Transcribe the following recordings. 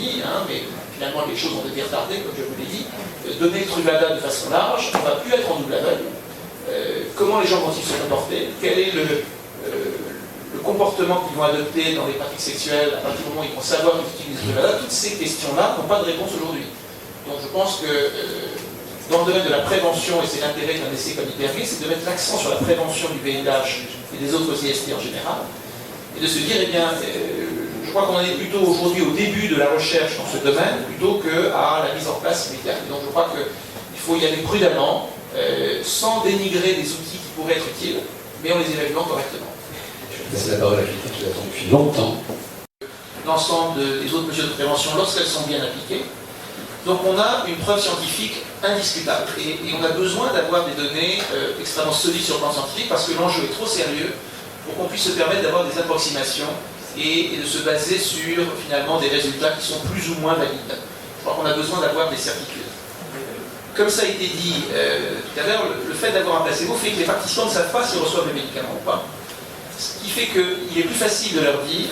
États-Unis, hein, mais finalement les choses ont été retardées, comme je vous l'ai dit. Donner le Truvada de façon large, on ne va plus être en double aveugle. Comment les gens vont-ils se comporter? Quel est le comportement qu'ils vont adopter dans les pratiques sexuelles à partir du moment où ils vont savoir qu'ils utilisent le Truvada? Toutes ces questions-là n'ont pas de réponse aujourd'hui. Donc je pense que dans le domaine de la prévention, et c'est l'intérêt d'un essai comme Hypergay, c'est de mettre l'accent sur la prévention du VIH et des autres IST en général, et de se dire, eh bien, je crois qu'on en est plutôt aujourd'hui au début de la recherche dans ce domaine, plutôt qu'à la mise en place immédiate. Donc je crois qu'il faut y aller prudemment, sans dénigrer des outils qui pourraient être utiles, mais en les évaluant correctement. Je vais passer la parole à quelqu'un qui l'attend depuis longtemps. L'ensemble des autres mesures de prévention, lorsqu'elles sont bien appliquées. Donc on a une preuve scientifique indiscutable, et on a besoin d'avoir des données extrêmement solides sur le plan scientifique, parce que l'enjeu est trop sérieux pour qu'on puisse se permettre d'avoir des approximations et de se baser sur finalement des résultats qui sont plus ou moins valides. Je crois qu'on a besoin d'avoir des certitudes. Comme ça a été dit tout à l'heure, le fait d'avoir un placebo fait que les participants ne savent pas s'ils reçoivent le médicament ou pas. Ce qui fait qu'il est plus facile de leur dire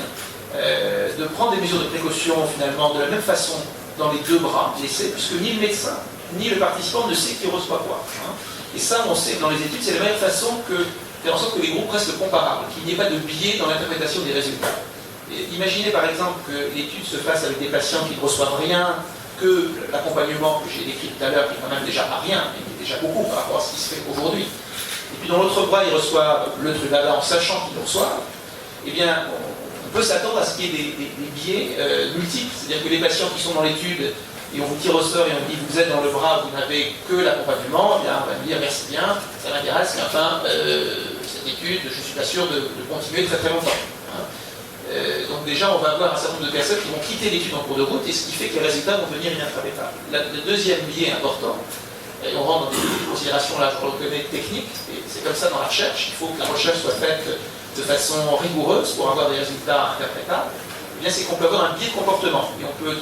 de prendre des mesures de précaution finalement de la même façon dans les deux bras de l'essai, puisque ni le médecin ni le participant ne sait qui reçoit quoi. Hein. Et ça, on sait que dans les études, c'est la meilleure façon de faire en sorte que les groupes restent comparables, qu'il n'y ait pas de biais dans l'interprétation des résultats. Et imaginez par exemple que l'étude se fasse avec des patients qui ne reçoivent rien, que l'accompagnement que j'ai décrit tout à l'heure, qui est quand même déjà pas rien, mais qui est déjà beaucoup par rapport à ce qui se fait aujourd'hui. Et puis dans l'autre bras, ils reçoivent le Truvada en sachant qu'ils le reçoivent. Eh bien, on peut s'attendre à ce qu'il y ait des biais multiples. C'est-à-dire que les patients qui sont dans l'étude, et on vous tire au sort et on dit vous êtes dans le bras, vous n'avez que l'accompagnement, eh bien on va me dire merci bien, ça m'intéresse, mais enfin, cette étude, je ne suis pas sûr de continuer très très longtemps. Hein. Donc déjà, on va avoir un certain nombre de personnes qui vont quitter l'étude en cours de route, et ce qui fait que les résultats vont devenir intraitables. Le deuxième biais important, et on rentre dans des considérations là, je le reconnais, techniques, et c'est comme ça dans la recherche, il faut que la recherche soit faite de façon rigoureuse pour avoir des résultats interprétables, eh bien c'est qu'on peut avoir un biais de comportement, et on peut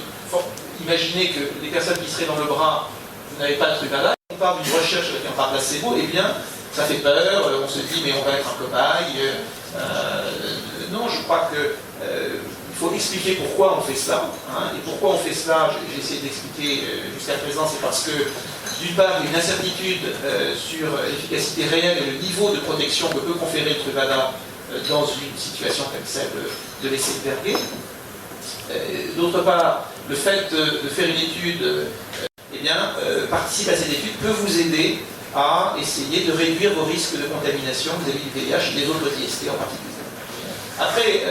imaginer que les personnes qui seraient dans le bras, vous n'avez pas de Truvada, on parle d'une recherche avec un par placebo, eh bien ça fait peur, on se dit mais on va être un cobaye. Non, je crois qu'il faut expliquer pourquoi on fait cela. Hein, et pourquoi on fait cela, j'ai essayé d'expliquer jusqu'à présent, c'est parce que d'une part, il y a une incertitude sur l'efficacité réelle et le niveau de protection que peut conférer le Truvada dans une situation comme celle de l'essai Hypergay. D'autre part, le fait de faire une étude, eh bien, participer à cette étude peut vous aider à essayer de réduire vos risques de contamination vis-à-vis du VIH et des autres IST en particulier. Après,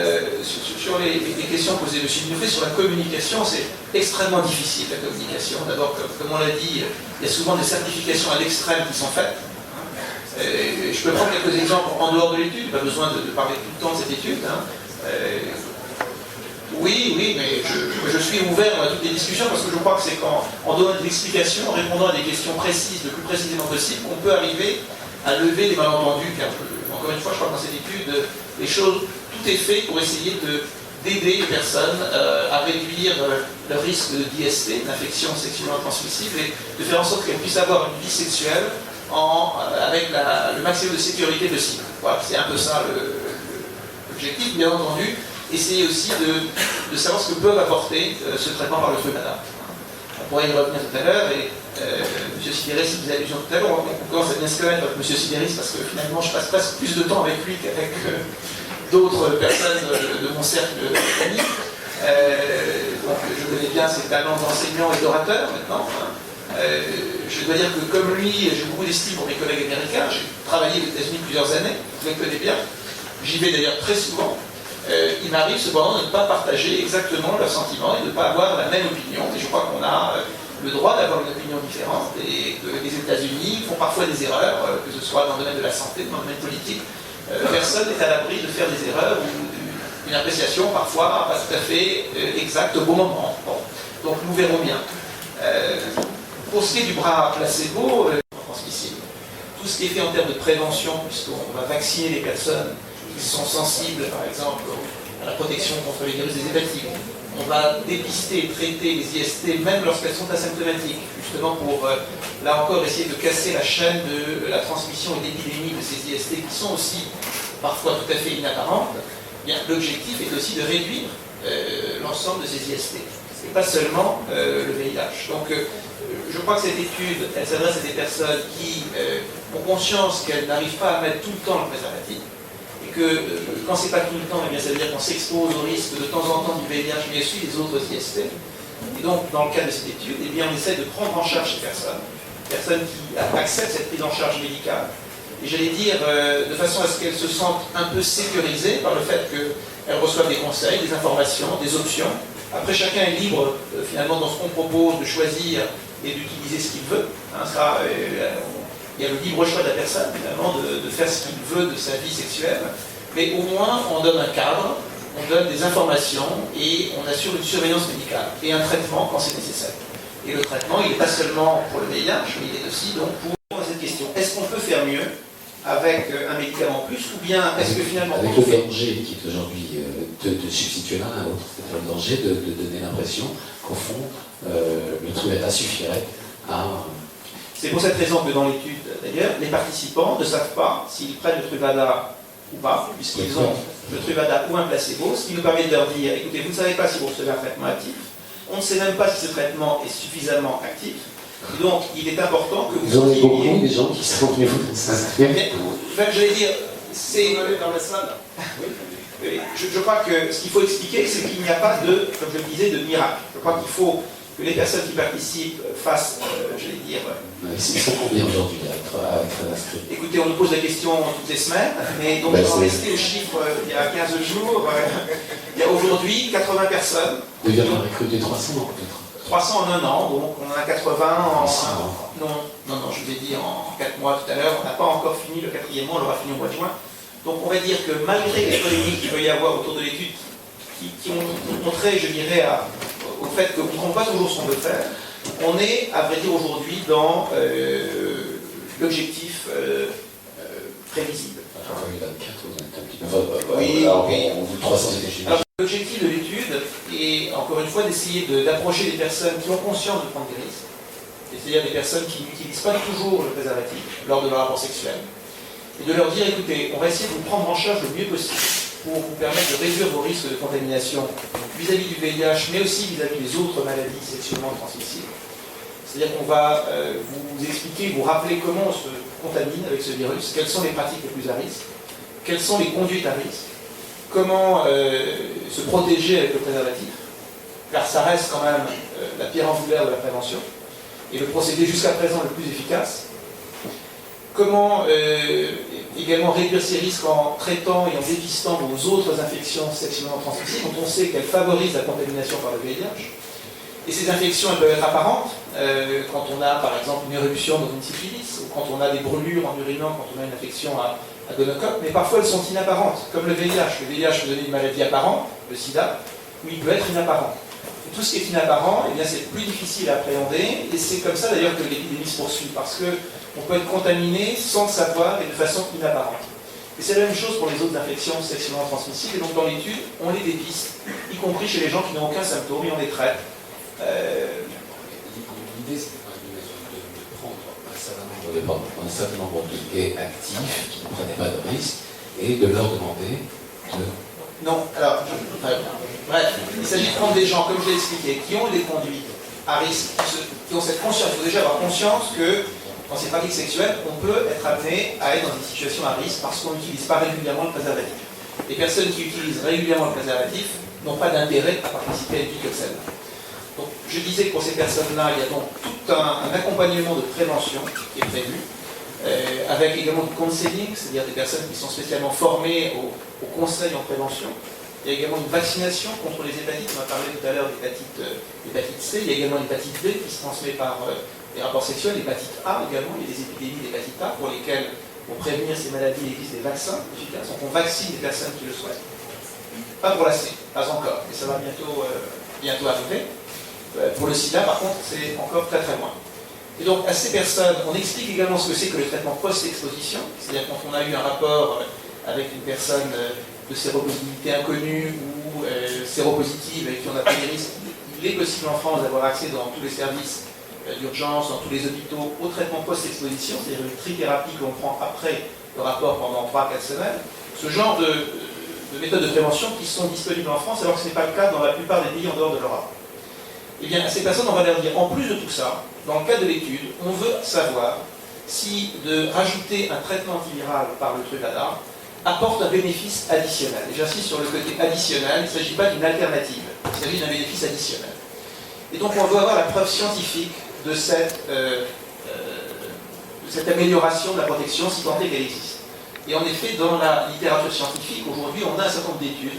sur les questions posées de M. Binoufet sur la communication, c'est extrêmement difficile la communication. D'abord, comme on l'a dit, il y a souvent des certifications à l'extrême qui sont faites. Je peux prendre quelques exemples en dehors de l'étude, pas besoin de parler tout le temps de cette étude. Hein. Oui, mais je suis ouvert à toutes les discussions parce que je crois que c'est en donnant des explications, en répondant à des questions précises, le plus précisément possible, qu'on peut arriver à lever les malentendus. Car encore une fois, je crois que dans cette étude, les choses, tout est fait pour essayer d'aider les personnes à réduire leur risque d'IST, d'infection sexuellement transmissible, et de faire en sorte qu'elles puissent avoir une vie sexuelle avec le maximum de sécurité possible. Voilà, c'est un peu ça l'objectif, bien entendu. Essayer aussi de savoir ce que peuvent apporter ce traitement par le Truvada. On pourrait y revenir tout à l'heure, et M. Sibéris, si vous avez allusion tout à l'heure, on commence à bien se connaître avec M. Sibéris, parce que finalement je passe presque plus de temps avec lui qu'avec d'autres personnes de mon cercle d'amis. Donc je connais bien ses talents d'enseignant et d'orateur maintenant. Je dois dire que comme lui, j'ai beaucoup d'estime pour mes collègues américains. J'ai travaillé aux États-Unis plusieurs années, je les connais bien. J'y vais d'ailleurs très souvent. Il m'arrive cependant de ne pas partager exactement leurs sentiments et de ne pas avoir la même opinion. Et je crois qu'on a le droit d'avoir une opinion différente et que les États-Unis font parfois des erreurs, que ce soit dans le domaine de la santé, dans le domaine politique. Personne n'est à l'abri de faire des erreurs ou une appréciation parfois pas tout à fait exacte au bon moment. Bon. Donc nous verrons bien. Pour ce qui est du bras placebo, transmissible, tout ce qui est fait en termes de prévention, puisqu'on va vacciner les personnes qui sont sensibles, par exemple, à la protection contre les virus des hépatites. On va dépister et traiter les IST même lorsqu'elles sont asymptomatiques, justement pour, là encore, essayer de casser la chaîne de la transmission et d'épidémie de ces IST qui sont aussi parfois tout à fait inapparentes. Bien, l'objectif est aussi de réduire l'ensemble de ces IST, et pas seulement le VIH. Donc je crois que cette étude, elle s'adresse à des personnes qui ont conscience qu'elles n'arrivent pas à mettre tout le temps le préservatif, et que quand c'est pas tout le temps, eh bien, ça veut dire qu'on s'expose au risque de temps en temps du VIH, mais aussi des autres IST. Et donc, dans le cadre de cette étude, eh bien, on essaie de prendre en charge ces personnes qui acceptent cette prise en charge médicale, et j'allais dire de façon à ce qu'elles se sentent un peu sécurisées par le fait qu'elles reçoivent des conseils, des informations, des options. Après, chacun est libre, finalement, dans ce qu'on propose, de choisir et d'utiliser ce qu'il veut. Hein, il y a le libre choix de la personne, finalement, de faire ce qu'il veut de sa vie sexuelle, mais au moins, on donne un cadre, on donne des informations et on assure une surveillance médicale et un traitement quand c'est nécessaire. Et le traitement, il n'est pas seulement pour le VIH, mais il est aussi donc pour cette question. Est-ce qu'on peut faire mieux avec un médicament en plus, ou bien est-ce que finalement... Avec le danger qui est aujourd'hui de substituer l'un à l'autre, c'est-à-dire le danger de donner l'impression qu'au fond, le Truvada suffirait à... C'est pour cette raison que dans l'étude, d'ailleurs, les participants ne savent pas s'ils prennent le Truvada ou pas, puisqu'ils ont le Truvada ou un placebo, ce qui nous permet de leur dire, écoutez, vous ne savez pas si vous recevez un traitement actif, on ne sait même pas si ce traitement est suffisamment actif, et donc il est important que vous... Vous en avez beaucoup des gens qui sont venus vous s'inscrire. J'allais dire, c'est... dans la salle. Oui. Je crois que ce qu'il faut expliquer, c'est qu'il n'y a pas de, comme je le disais, de miracle. Je crois qu'il faut que les personnes qui participent fassent, j'allais dire... Ils sont combien aujourd'hui à être inscrits? Écoutez, on nous pose la question toutes les semaines, mais donc je vais en rester au chiffre il y a 15 jours. Il y a aujourd'hui 80 personnes. Vous devez avoir recruté 300 peut-être. 300 en un an, donc on en a 80 en... Non, je vous ai dit en 4 mois tout à l'heure, on n'a pas encore fini le 4e mois, on l'aura fini au mois de juin. Donc on va dire que malgré les polémiques qu'il peut y avoir autour de l'étude, qui ont montré, je dirais, au fait qu'on ne comprend pas toujours ce qu'on veut faire, on est, à vrai dire, aujourd'hui dans l'objectif prévisible. L'objectif de l'étude est, encore une fois, d'essayer d'approcher des personnes qui ont conscience de prendre des risques, c'est-à-dire des personnes qui n'utilisent pas toujours le préservatif lors de leur rapport sexuel, et de leur dire, écoutez, on va essayer de vous prendre en charge le mieux possible pour vous permettre de réduire vos risques de contamination vis-à-vis du VIH, mais aussi vis-à-vis des autres maladies sexuellement transmissibles. C'est-à-dire qu'on va vous expliquer, vous rappeler comment on se contamine avec ce virus, quelles sont les pratiques les plus à risque, quelles sont les conduites à risque, comment se protéger avec le préservatif, car ça reste quand même la pierre angulaire de la prévention, et le procédé jusqu'à présent le plus efficace. Comment également réduire ces risques en traitant et en dépistant vos autres infections sexuellement transmissibles, dont on sait qu'elles favorisent la contamination par le VIH. Et ces infections, elles peuvent être apparentes, quand on a par exemple une éruption dans une syphilis, ou quand on a des brûlures en urinant, quand on a une infection à gonocoque, mais parfois elles sont inapparentes, comme le VIH. Le VIH peut donner une maladie apparente, le sida, ou il peut être inapparent. Et tout ce qui est inapparent, eh bien, c'est plus difficile à appréhender, et c'est comme ça d'ailleurs que l'épidémie se poursuit, parce qu'on peut être contaminé sans le savoir et de façon inapparente. Et c'est la même chose pour les autres infections sexuellement transmissibles, et donc dans l'étude, on les dépiste, y compris chez les gens qui n'ont aucun symptôme, et on les traite. L'idée, c'est de prendre un certain nombre de gays actifs qui ne prenaient pas de risques et de leur demander de... Non, alors, bref, il s'agit de prendre des gens, comme je l'ai expliqué, qui ont des conduites à risque, qui ont cette conscience. Il faut déjà avoir conscience que dans ces pratiques sexuelles, on peut être amené à être dans des situations à risque parce qu'on n'utilise pas régulièrement le préservatif. Les personnes qui utilisent régulièrement le préservatif n'ont pas d'intérêt à participer à une vie comme celle-là. Donc, je disais que pour ces personnes-là, il y a donc tout un accompagnement de prévention qui est prévu, avec également du counseling, c'est-à-dire des personnes qui sont spécialement formées au conseil en prévention. Il y a également une vaccination contre les hépatites. On a parlé tout à l'heure d'hépatite C. Il y a également l'hépatite B qui se transmet par les rapports sexuels, l'hépatite A également. Il y a des épidémies d'hépatite A pour lesquelles, pour prévenir ces maladies, il existe des vaccins efficaces. Donc on vaccine les personnes qui le souhaitent. Pas pour la C, pas encore, mais ça va bientôt arriver. Pour le sida, par contre, c'est encore très très loin. Et donc, à ces personnes, on explique également ce que c'est que le traitement post-exposition, c'est-à-dire quand on a eu un rapport avec une personne de séropositivité inconnue ou séropositive et qui on a pris des risques, il est possible en France d'avoir accès dans tous les services d'urgence, dans tous les hôpitaux, au traitement post-exposition, c'est-à-dire une trithérapie que l'on prend après le rapport pendant 3-4 semaines. Ce genre méthodes de prévention qui sont disponibles en France alors que ce n'est pas le cas dans la plupart des pays en dehors de l'Europe. Eh bien, à ces personnes, on va leur dire, en plus de tout ça, dans le cadre de l'étude, on veut savoir si de rajouter un traitement antiviral par le Truvada apporte un bénéfice additionnel. Et j'insiste sur le côté additionnel, il ne s'agit pas d'une alternative, il s'agit d'un bénéfice additionnel. Et donc on veut avoir la preuve scientifique de cette amélioration de la protection, si tant est qu'elle existe. Et en effet, dans la littérature scientifique, aujourd'hui, on a un certain nombre d'études